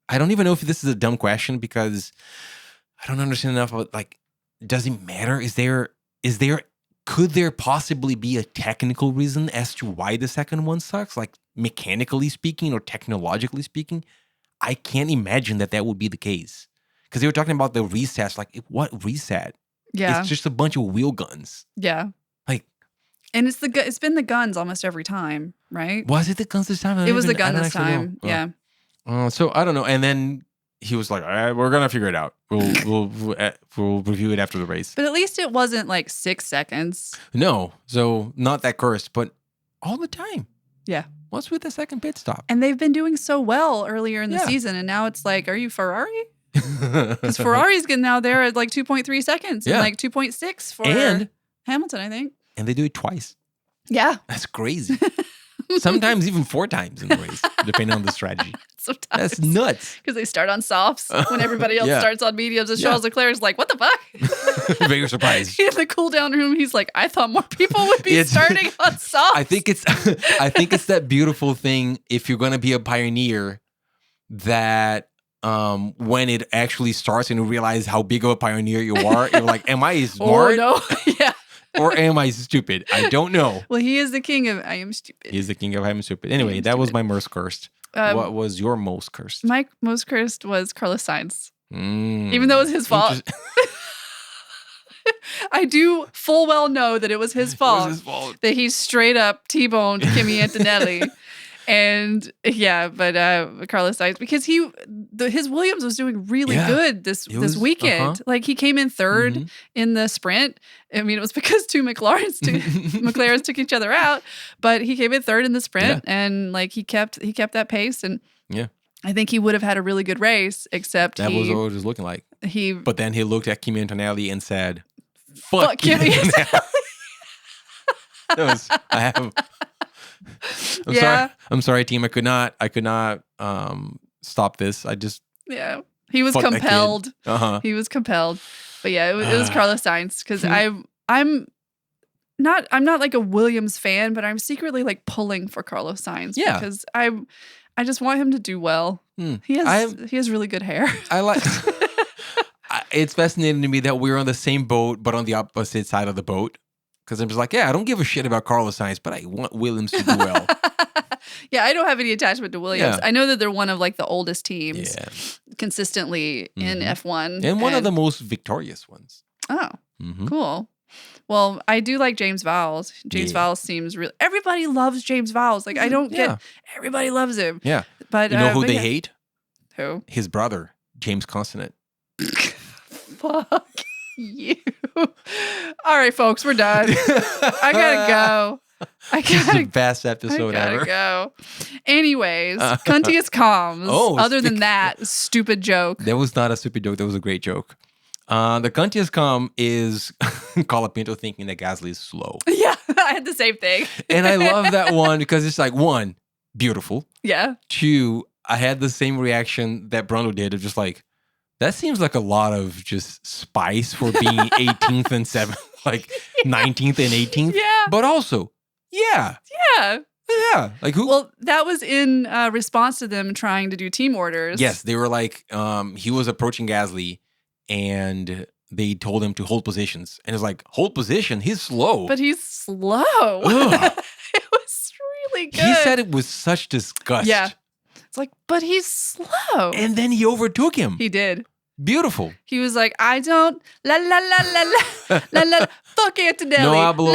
I don't even know if this is a dumb question because I don't understand enough about like, does it matter? Could there possibly be a technical reason as to why the second one sucks? Like mechanically speaking or technologically speaking, I can't imagine that would be the case. Because they were talking about the resets. Like, what reset? Yeah. It's just a bunch of wheel guns. Yeah. Like, and it's been the guns almost every time, right? was it the guns this time? It was the gun this time. Yeah. So I don't know. And then he was like, all right, we're going to figure it out. We'll review it after the race. But at least it wasn't like 6 seconds. No. So not that cursed, but all the time. Yeah. What's with the second pit stop? And they've been doing so well earlier in the season. And now it's like, are you Ferrari? Because Ferrari's getting now there at like 2.3 seconds and like 2.6 for Hamilton, I think. And they do it twice. Yeah. That's crazy. Sometimes even 4 times in the race, depending on the strategy. Sometimes. That's nuts. Because they start on softs when everybody else starts on mediums. And Charles Leclerc is like, what the fuck? Very surprised. In the cool down room, he's like, I thought more people would be starting on softs. I think it's that beautiful thing if you're going to be a pioneer that when it actually starts and you realize how big of a pioneer you are, you're like, am I smart? Oh, no. Yeah. Or am I stupid? I don't know. Well, he is the king of I am stupid. He's the king of I am stupid. Anyway, that was my most cursed. What was your most cursed? My most cursed was Carlos Sainz. Even though it was his fault. I do full well know that it was his fault. It was his fault. That he straight up T-boned Kimi Antonelli. And but Carlos Sainz, because his Williams was doing really good this weekend. Like he came in third in the sprint. I mean, it was because two McLarens took each other out, but he came in third in the sprint and like he kept that pace. And I think he would have had a really good race, except that was what it was looking like. But then he looked at Kimi Antonelli and said, "Fuck Kimi Antonelli." I'm sorry, team. I could not stop this. I just he was compelled. He was compelled. But yeah, it was Carlos Sainz because I'm not like a Williams fan, but I'm secretly like pulling for Carlos Sainz because I just want him to do well. He has really good hair. I like. It's fascinating to me that we're on the same boat but on the opposite side of the boat. Because I'm just like, I don't give a shit about Carlos Sainz, but I want Williams to do well. Yeah, I don't have any attachment to Williams. I know that they're one of like the oldest teams consistently in F1. And one of the most victorious ones. Oh, cool. Well, I do like James Vowles. James Vowles seems really... Everybody loves James Vowles. Like, I don't get... Everybody loves him. Yeah. But you know who they hate? Who? His brother, James Consonant. Fuck you. All right, folks, we're done. I gotta go. This is the best episode ever. I gotta go. Anyways, Cuntiest comms. Other than that stupid joke. That was not a stupid joke. That was a great joke. The Cuntiest comm is Colapinto thinking that Gasly is slow. Yeah, I had the same thing. And I love that one because it's like, 1, beautiful. Yeah. 2, I had the same reaction that Bruno did of just like, that seems like a lot of just spice for being 18th and 7th, like 19th and 18th. Yeah. But also, Yeah. Like who? Well, that was in response to them trying to do team orders. Yes, they were like, he was approaching Gasly and they told him to hold positions. And it's like, hold position? He's slow. But he's slow. It was really good. He said it with such disgust. Yeah. It's like, but he's slow. And then he overtook him. He did. Beautiful. He was like, I don't, la la la la la, la la, fuck Antonelli. No hablo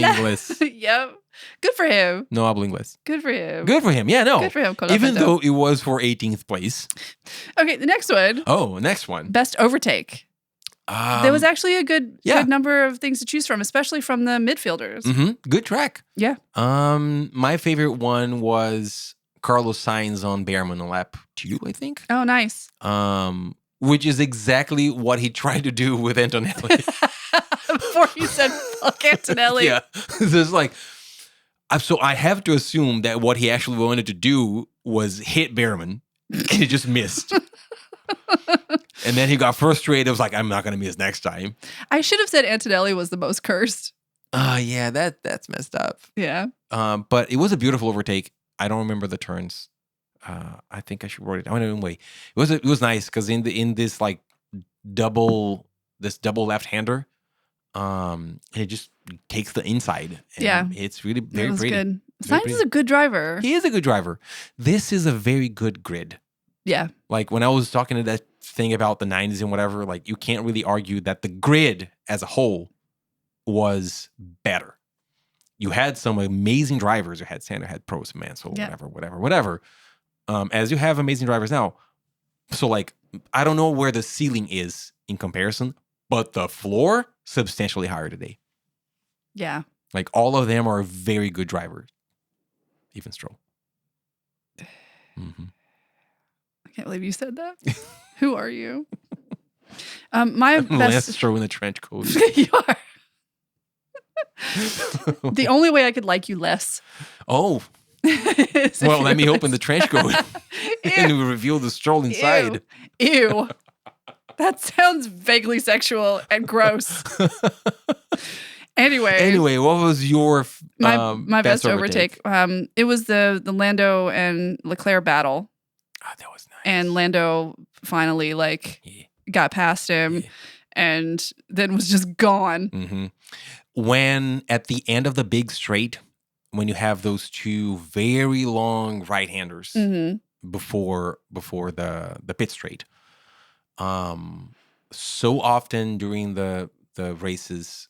inglés. Yep. Good for him. No hablo inglés. Good for him. Good for him. Yeah, no. Good for him. Even though it was for 18th place. Okay, the next one. Oh, next one. Best overtake. There was actually a good number of things to choose from, especially from the midfielders. Good track. Yeah. My favorite one was Carlos Sainz on Behrman on lap 2, I think. Oh, nice. Which is exactly what he tried to do with Antonelli. Before he said, fuck Antonelli. Yeah. There's like, so I have to assume that what he actually wanted to do was hit Behrman. He just missed. And then he got frustrated. I was like, I'm not going to miss next time. I should have said Antonelli was the most cursed. Yeah, that's messed up. Yeah. But it was a beautiful overtake. I don't remember the turns. I think I should write it down. Anyway, it was nice because in this like double left-hander, it just takes the inside. And it's really very pretty. Good. Sainz is a good driver. He is a good driver. This is a very good grid. Yeah. Like when I was talking to that thing about the 90s and whatever, like you can't really argue that the grid as a whole was better. You had some amazing drivers. You had Sandra, had Prost, Mansell, whatever. As you have amazing drivers now. So like, I don't know where the ceiling is in comparison, but the floor substantially higher today. Yeah. Like all of them are very good drivers. Even Stroll. Mm-hmm. I can't believe you said that. Who are you? My Lance best Stroll in the trench coat. You are. The only way I could like you less. Oh. Well, let me open the trench coat and reveal the Stroll inside. Ew. That sounds vaguely sexual and gross. Anyway, what was your my best overtake? It was the Lando and Leclerc battle. Oh, that was nice. And Lando finally got past him and then was just gone. Mm-hmm. When at the end of the big straight, when you have those two very long right-handers before the pit straight, so often during the races,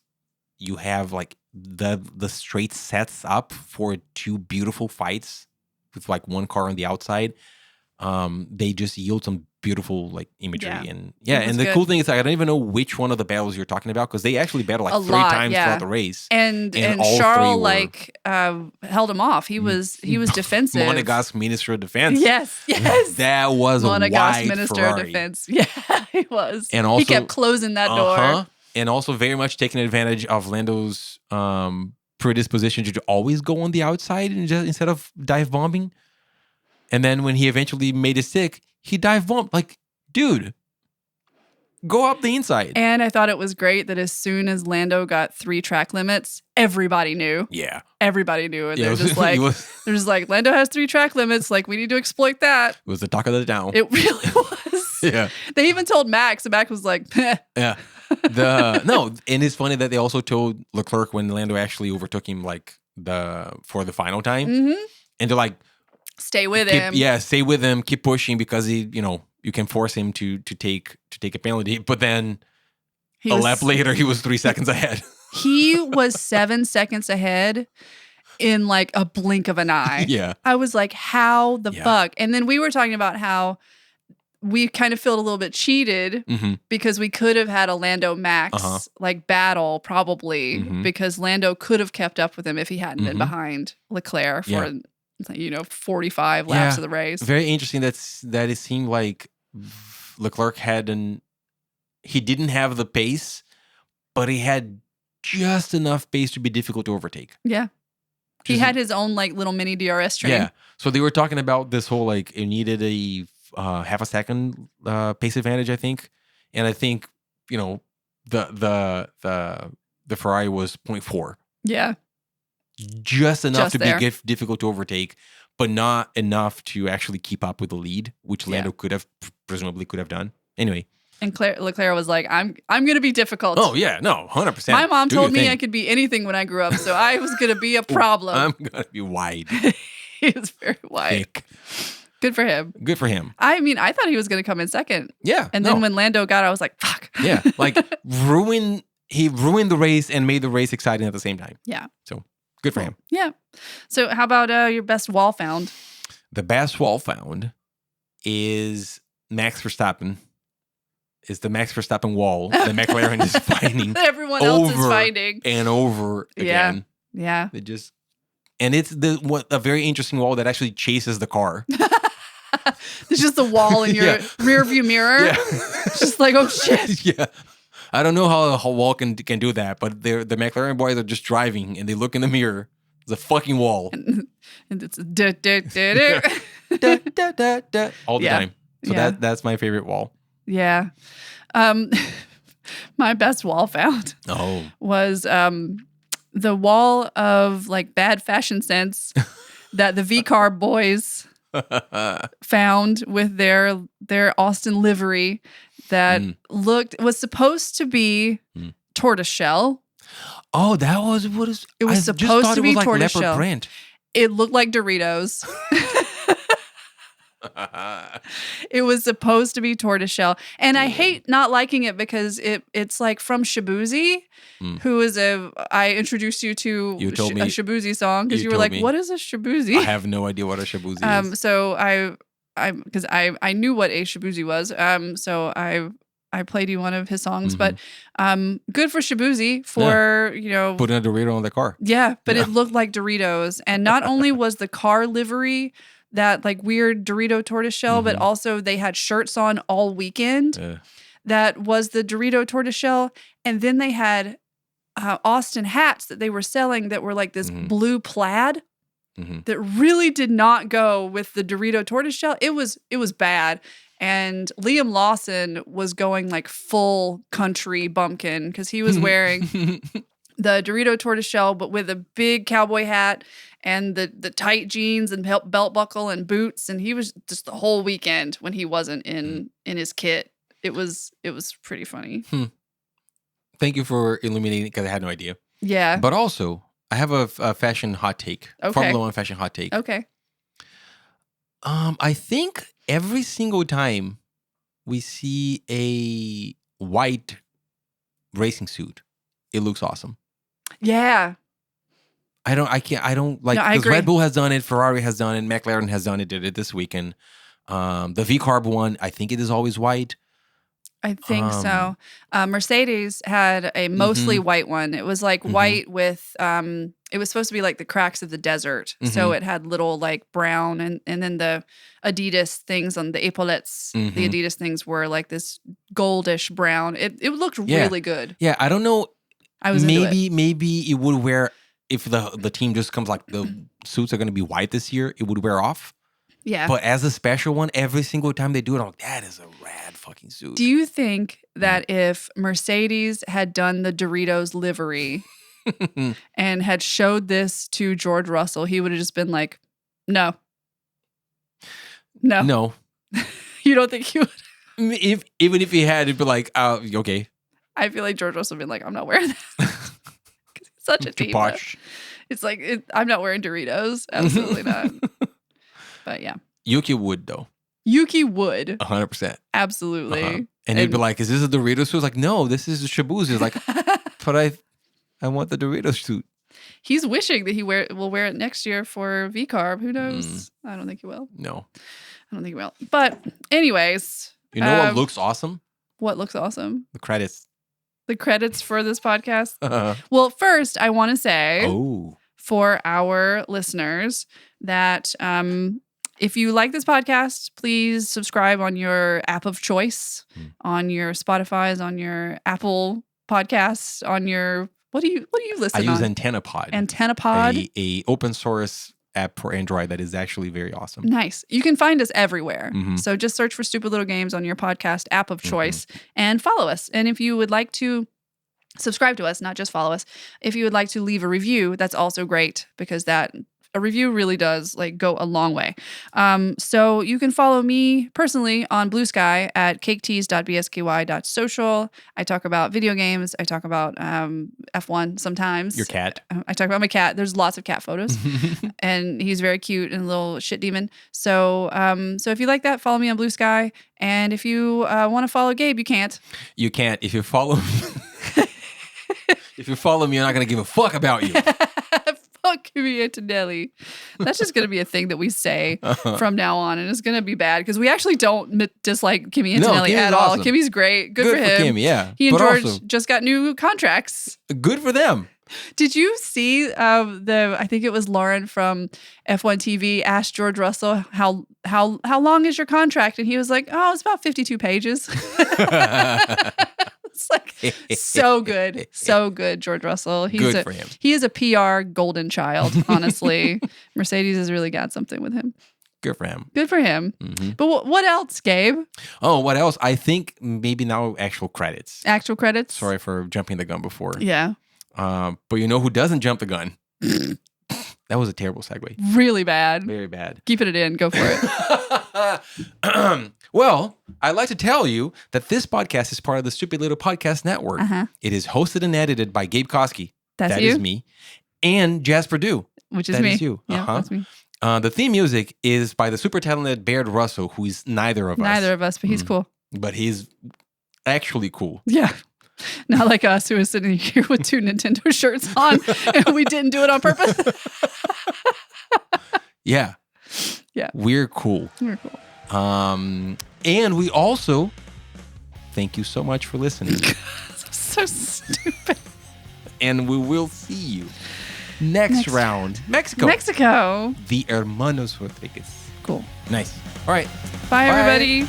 you have like the straight sets up for two beautiful fights with like one car on the outside. They just yield some beautiful like imagery and the cool thing is I don't even know which one of the battles you're talking about because they actually battled like three times throughout the race, and Charles held him off. He was defensive. Monegasque Minister of Defense. Yes, that was Monegasque a Minister Ferrari. of Defense. Yeah, he was. And also, he kept closing that door, and also very much taking advantage of Lando's predisposition to always go on the outside instead of dive bombing. And then when he eventually made a stick, he dive bombed. Like, dude, go up the inside. And I thought it was great that as soon as Lando got 3 track limits, everybody knew. Yeah. Everybody knew. And they're just like, Lando has 3 track limits. Like, we need to exploit that. It was the talk of the town. It really was. Yeah. They even told Max, and Max was like, Peh. Yeah. And it's funny that they also told Leclerc when Lando actually overtook him, like, for the final time. Mm-hmm. And they're like, stay with him. Yeah, stay with him. Keep pushing because you can force him to take a penalty. But then a lap later, he was 3 seconds ahead. He was 7 seconds ahead in like a blink of an eye. Yeah, I was like, how the fuck? And then we were talking about how we kind of felt a little bit cheated because we could have had a Lando Max like battle probably because Lando could have kept up with him if he hadn't been behind Leclerc for 45 laps of the race. Very interesting that it seemed like Leclerc he didn't have the pace, but he had just enough pace to be difficult to overtake. Yeah. He had his own like little mini DRS train. Yeah. So they were talking about this whole like it needed a half a second pace advantage, I think. And I think, the Ferrari was 0.4. Yeah. Just enough to be difficult to overtake, but not enough to actually keep up with the lead, which Lando presumably could have done. Anyway. And Leclerc was like, I'm going to be difficult. Oh, yeah. No, 100%. My mom told me I could be anything when I grew up, so I was going to be a problem. I'm going to be wide. He was very wide. Thick. Good for him. Good for him. I mean, I thought he was going to come in second. Yeah. And then when Lando got it, I was like, fuck. Yeah. Like, he ruined the race and made the race exciting at the same time. Yeah. So, good for him. Yeah. So, how about your best wall found? The best wall found is Max Verstappen. Is the Max Verstappen wall that McLaren is finding. Everyone else is finding. And over again. Yeah. They just, and it's a very interesting wall that actually chases the car. There's just a wall in your rear view mirror. Yeah. It's just like, oh shit. Yeah. I don't know how a wall can do that, but the McLaren boys are just driving and they look in the mirror. It's a fucking wall. And it's all the time. So that's my favorite wall. Yeah. My best wall found was the wall of like bad fashion sense that the V-Car boys found with their Austin livery that was supposed to be tortoiseshell. Oh, that was what is it was supposed to be tortoiseshell. Print. It looked like Doritos. It was supposed to be tortoiseshell. And I hate not liking it because it's like from Shabuzi, who is I introduced you to You told me- a Shabuzi song because you you were told like, me. what is a Shabuzi? I have no idea what a shabuzi is. So because I knew what a Shabuzi was. So I played you one of his songs, but good for Shabuzi for, Putting a Dorito on the car. yeah, but it looked like Doritos. And not only was the car livery that like weird Dorito tortoiseshell, but also they had shirts on all weekend. That was the Dorito tortoiseshell. And then they had Austin hats that they were selling that were like this blue plaid that really did not go with the Dorito tortoiseshell. It was bad. And Liam Lawson was going like full country bumpkin because he was wearing the Dorito tortoiseshell, but with a big cowboy hat and the tight jeans and belt buckle and boots. And he was just the whole weekend when he wasn't in his kit. It was pretty funny. Thank you for illuminating because I had no idea. Yeah. But also, I have a fashion hot take. Okay. Formula One fashion hot take. Okay. I think every single time we see a white racing suit, it looks awesome. Yeah. I don't like, No, I because agree. Red Bull has done it, Ferrari has done it, McLaren has done it, did it this weekend. The V-Carb one, I think it is always white. I think so. Mercedes had a mostly white one. It was like white with, it was supposed to be like the cracks of the desert. So it had little like brown and then the Adidas things on the epaulettes, the Adidas things were like this goldish brown. It looked really good. Yeah, I don't know. I was into it. Maybe it would wear, if the team just comes like the suits are going to be white this year, it would wear off. Yeah. But as a special one, every single time they do it, I'm like, that is a rad fucking suit. Do you think that if Mercedes had done the Doritos livery and had showed this to George Russell, he would have just been like, no. No. You don't think he would? Even if he had, it'd be like, okay. I feel like George Russell would be like, I'm not wearing that. 'Cause he's such a diva. Posh. It's like, I'm not wearing Doritos. Absolutely not. But yeah. Yuki would, though. Yuki would. 100%. Absolutely. And he'd be like, is this a Doritos suit? Like, no, this is a Shabuzi. It's like, but I want the Doritos suit. He's wishing that he will wear it next year for V-Carb. Who knows? I don't think he will. No. I don't think he will. But anyways. You know what looks awesome? What looks awesome? The credits. The credits for this podcast? Well, first, I want to say for our listeners that if you like this podcast, please subscribe on your app of choice, on your Spotify's, on your Apple Podcasts, on your what do you listen on? I use AntennaPod. AntennaPod, a open source app for Android that is actually very awesome. Nice. You can find us everywhere. So just search for Stupid Little Games on your podcast app of choice and follow us. And if you would like to subscribe to us, not just follow us, if you would like to leave a review, that's also great because a review really does like go a long way. So you can follow me personally on Blue Sky at caketease.bsky.social. I talk about video games. I talk about F1 sometimes. Your cat. I talk about my cat. There's lots of cat photos, and he's very cute and a little shit demon. So if you like that, follow me on Blue Sky. And if you want to follow Gabe, you can't. You can't. If you follow if you follow me, I'm not gonna give a fuck about you. Fuck Kimi Antonelli. That's just going to be a thing that we say from now on, and it's going to be bad because we actually don't dislike Kimi Antonelli at all. Awesome. Kimi's great. Good for him. Kimi, yeah. He and But George also, just got new contracts. good for them. Did you see I think it was Lauren from F1 TV asked George Russell how long is your contract, and he was like, oh, it's about 52 pages. It's like so good, George Russell. Good for him. He is a PR golden child, honestly. Mercedes has really got something with him. Good for him. Good for him. But what else, Gabe? Oh, what else? I think maybe now actual credits. Actual credits? Sorry for jumping the gun before. Yeah. But you know who doesn't jump the gun? That was a terrible segue. Really bad. Very bad. Keeping it in. Go for it. Well, I'd like to tell you that this podcast is part of the Stupid Little Podcast Network. It is hosted and edited by Gabe Koski. That's That you? is me. And Jazz Purdue. Which is That me. is you. Yeah, that's me. The theme music is by the super talented Baird Russell, who is neither of us. Neither of us, but he's cool. But he's actually cool. Yeah. Not like us who are sitting here with 2 Nintendo shirts on and we didn't do it on purpose. Yeah. Yeah. We're cool. We're cool. And we also thank you so much for listening. So stupid. And we will see you next round. Mexico. Mexico. The Hermanos Rodriguez. Cool. Nice. All right. Bye, everybody.